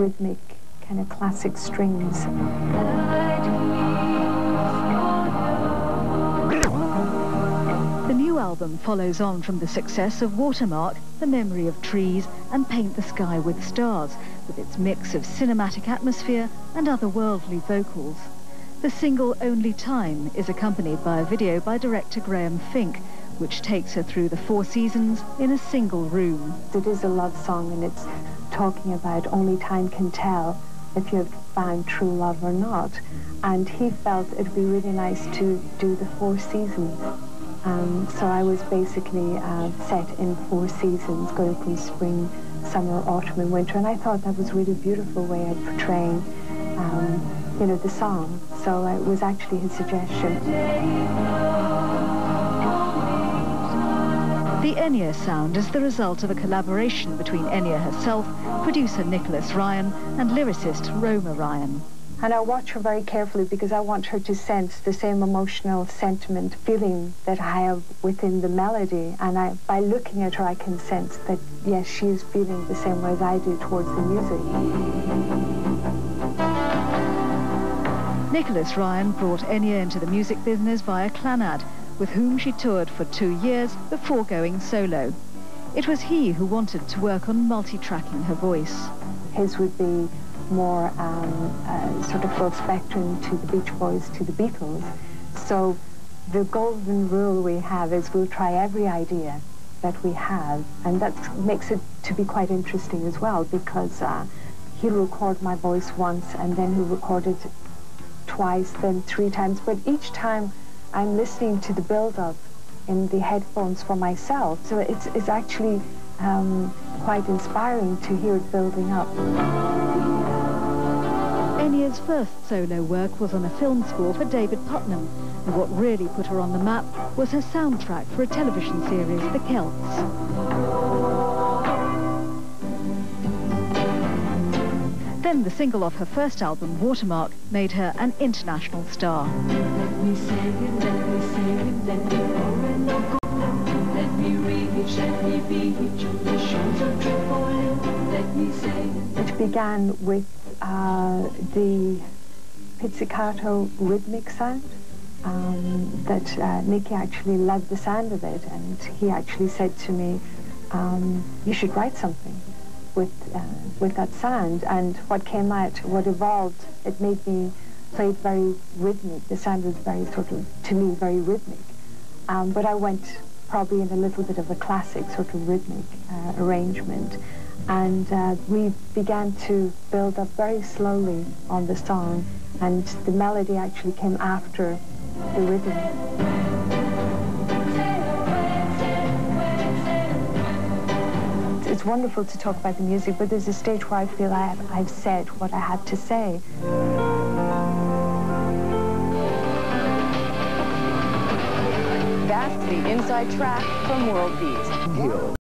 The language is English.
rhythmic, kind of classic strings. The new album follows on from the success of Watermark, The Memory of Trees and Paint the Sky with Stars, with its mix of cinematic atmosphere and otherworldly vocals. The single Only Time is accompanied by a video by director Graham Fink, which takes her through the 4 seasons in a single room. It is a love song, and it's talking about only time can tell if you have found true love or not. And he felt it'd be really nice to do the 4 seasons. So I was basically set in 4 seasons, going from spring, summer, autumn and winter, and I thought that was a really beautiful way of portraying, you know, the song. So it was actually his suggestion. The Enya sound is the result of a collaboration between Enya herself, producer Nicholas Ryan and lyricist Roma Ryan. And I watch her very carefully because I want her to sense the same emotional sentiment, feeling that I have within the melody. And by looking at her, I can sense that, yes, she is feeling the same way as I do towards the music. Nicholas Ryan brought Enya into the music business via Clannad, with whom she toured for 2 years before going solo. It was he who wanted to work on multi-tracking her voice. His would be more sort of full spectrum, to the Beach Boys, to the Beatles. So the golden rule we have is we'll try every idea that we have, and that makes it to be quite interesting as well, because he'll record my voice once and then he'll record it twice, then 3 times, but each time I'm listening to the build-up in the headphones for myself, so it's actually quite inspiring to hear it building up. Enya's first solo work was on a film score for David Putnam, and what really put her on the map was her soundtrack for a television series, The Celts. Then the single off her first album, Watermark, made her an international star. Let me say it, let me say it, let me pour and no go. Let me reach, let me be, the shoes are trembling. Let me say it. It began with the pizzicato rhythmic sound, that Nicky actually loved the sound of it, and he actually said to me, you should write something with that sound. And what came out, what evolved, it made me play it very rhythmic. The sound was very sort of, to me, very rhythmic. But I went probably in a little bit of a classic sort of rhythmic arrangement. And we began to build up very slowly on the song, and the melody actually came after the rhythm. It's wonderful to talk about the music, but there's a stage where I feel I've said what I have to say. That's the inside track from World Beat.